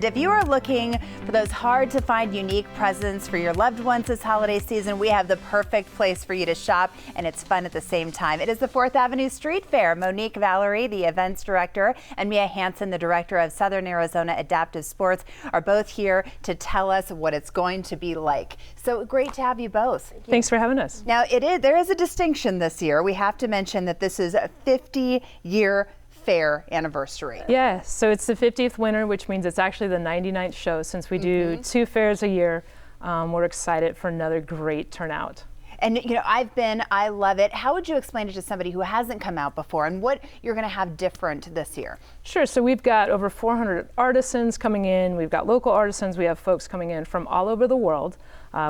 If you are looking for those hard to find unique presents for your loved ones this holiday season, we have the perfect place for you to shop, and it's fun at the same time. It is the 4th Avenue Street Fair. Monique Valerie, the events director, and Mia Hansen, the director of Southern Arizona Adaptive Sports, are both here to tell us what it's going to be like. So great to have you both. Thanks for having us. Now, there is a distinction this year. We have to mention that this is a 50-year fair anniversary. Yeah, so it's the 50th winter, which means it's actually the 99th show. Since we do 2 fairs a year, we're excited for another great turnout. And you know, I love it. How would you explain it to somebody who hasn't come out before, and what you're going to have different this year? Sure, so we've got over 400 artisans coming in. We've got local artisans. We have folks coming in from all over the world.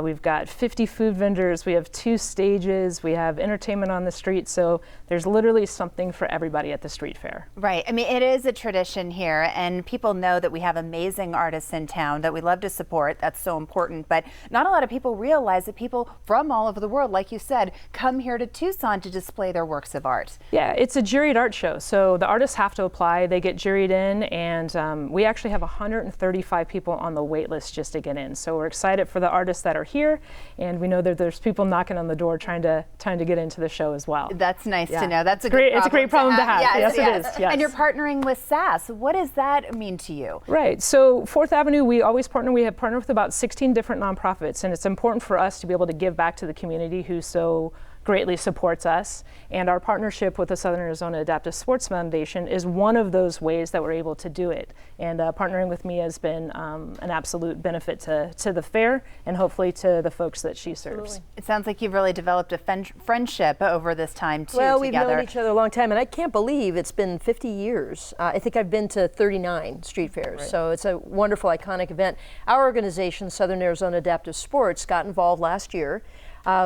We've got 50 food vendors. We have 2 stages. We have entertainment on the street. So there's literally something for everybody at the street fair. Right. I mean, it is a tradition here, and people know that we have amazing artists in town that we love to support. That's so important. But not a lot of people realize that people from all over the world, like you said, come here to Tucson to display their works of art. Yeah, it's a juried art show. So the artists have to apply. They get juried in, and we actually have 135 people on the wait list just to get in. So we're excited for the artists that are here, and we know that there's people knocking on the door trying to get into the show as well. That's nice to know. That's a great It's a great problem to have. Yes, it is. Yes. And you're partnering with SAS. What does that mean to you? Right. So 4th Avenue, we always partner. We have partnered with about 16 different nonprofits, and it's important for us to be able to give back to the community who so greatly supports us. And our partnership with the Southern Arizona Adaptive Sports Foundation is one of those ways that we're able to do it. And partnering with me has been an absolute benefit to the fair and hopefully to the folks that she serves. Absolutely. It sounds like you've really developed a friendship over this time too. Well, we've known each other a long time, and I can't believe it's been 50 years. I think I've been to 39 street fairs, so it's a wonderful, iconic event. Our organization, Southern Arizona Adaptive Sports, got involved last year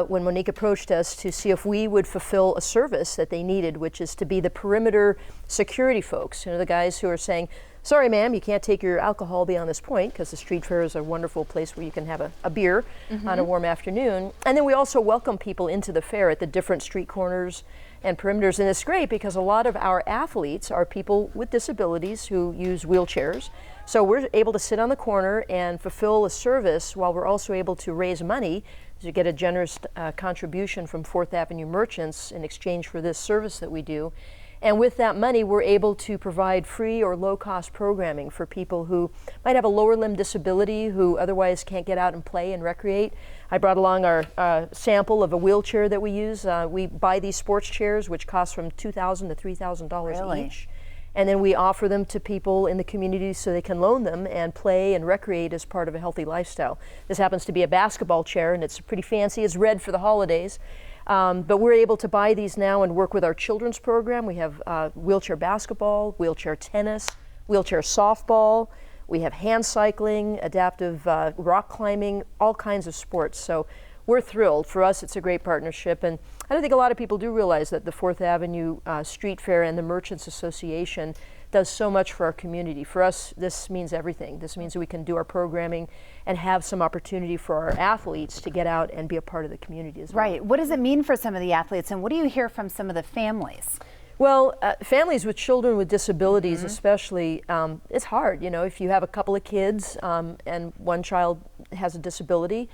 when Monique approached us to see if we would fulfill a service that they needed, which is to be the perimeter security folks. You know, the guys who are saying, sorry, ma'am, you can't take your alcohol beyond this point, because the street fair is a wonderful place where you can have a beer on a warm afternoon. And then we also welcome people into the fair at the different street corners and perimeters. And it's great because a lot of our athletes are people with disabilities who use wheelchairs. So we're able to sit on the corner and fulfill a service while we're also able to raise money to get a generous contribution from 4th Avenue merchants in exchange for this service that we do. And with that money, we're able to provide free or low-cost programming for people who might have a lower limb disability, who otherwise can't get out and play and recreate. I brought along our sample of a wheelchair that we use. We buy these sports chairs, which cost from $2,000 to $3,000 each. And then we offer them to people in the community so they can loan them and play and recreate as part of a healthy lifestyle. This happens to be a basketball chair, and it's pretty fancy. It's red for the holidays. But we're able to buy these now and work with our children's program. We have wheelchair basketball, wheelchair tennis, wheelchair softball. We have hand cycling, adaptive rock climbing, all kinds of sports. So we're thrilled. For us, it's a great partnership. And I don't think a lot of people do realize that the 4th Avenue Street Fair and the Merchants Association does so much for our community. For us, this means everything. This means that we can do our programming and have some opportunity for our athletes to get out and be a part of the community as well. Right. What does it mean for some of the athletes, and what do you hear from some of the families? Well, families with children with disabilities especially, it's hard. You know, if you have a couple of kids and one child has a disability,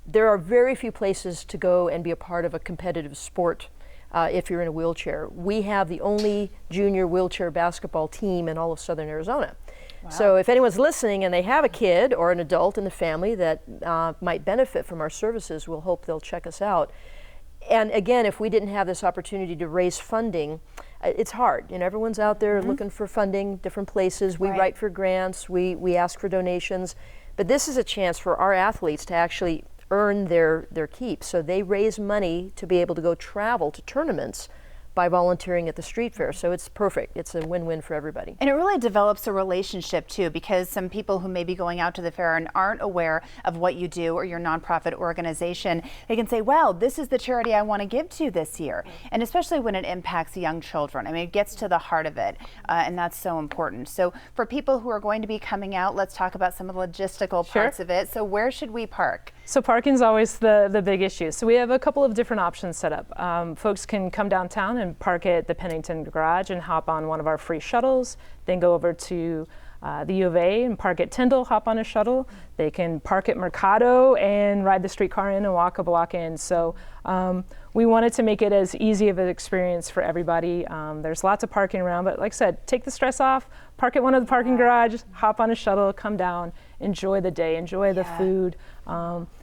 there are very few places to go and be a part of a competitive sport if you're in a wheelchair. We have the only junior wheelchair basketball team in all of Southern Arizona. Wow. So if anyone's listening and they have a kid or an adult in the family that might benefit from our services, we'll hope they'll check us out. And again, if we didn't have this opportunity to raise funding, it's hard. You know, everyone's out there looking for funding, different places. We write for grants, we ask for donations, but this is a chance for our athletes to actually earn their keep. So they raise money to be able to go travel to tournaments by volunteering at the street fair. So it's perfect. It's a win-win for everybody. And it really develops a relationship too, because some people who may be going out to the fair and aren't aware of what you do or your nonprofit organization, they can say, well, this is the charity I want to give to this year. And especially when it impacts young children. I mean, it gets to the heart of it, and that's so important. So for people who are going to be coming out, let's talk about some of the logistical parts of it. So where should we park? So parking's always the big issue. So we have a couple of different options set up. Folks can come downtown and park at the Pennington Garage and hop on one of our free shuttles, then go over to the U of A and park at Tyndall, hop on a shuttle. They can park at Mercado and ride the streetcar in and walk a block in. So we wanted to make it as easy of an experience for everybody. There's lots of parking around, but like I said, take the stress off, park at one of the parking garages, hop on a shuttle, come down, enjoy the day, enjoy the food,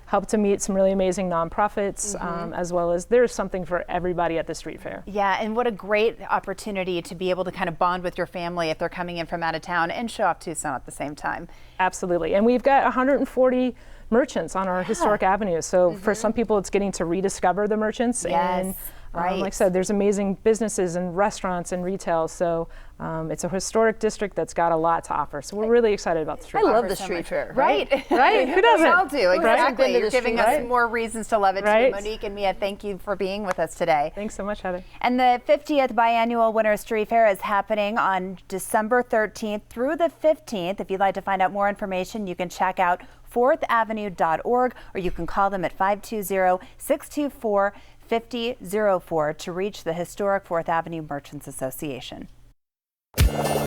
help to meet some really amazing nonprofits, as well as there's something for everybody at the street fair. Yeah, and what a great opportunity to be able to kind of bond with your family if they're coming in from out of town and show off Tucson at the same time. Absolutely, and we've got 140 merchants on our historic avenue. So for some people, it's getting to rediscover the merchants. And right. like I said, there's amazing businesses and restaurants and retail. So it's a historic district that's got a lot to offer. So we're really excited about the street I fair. love the street fair. Right. Right? Who doesn't? We all do. I've been Exactly. to You're the giving street us fair. more reasons to love it Right. too. Monique and Mia, thank you for being with us today. Thanks so much, Heather. And the 50th Biannual Winter Street Fair is happening on December 13th through the 15th. If you'd like to find out more information, you can check out fourthavenue.org or you can call them at 520-624-5004 to reach the historic 4th Avenue Merchants Association.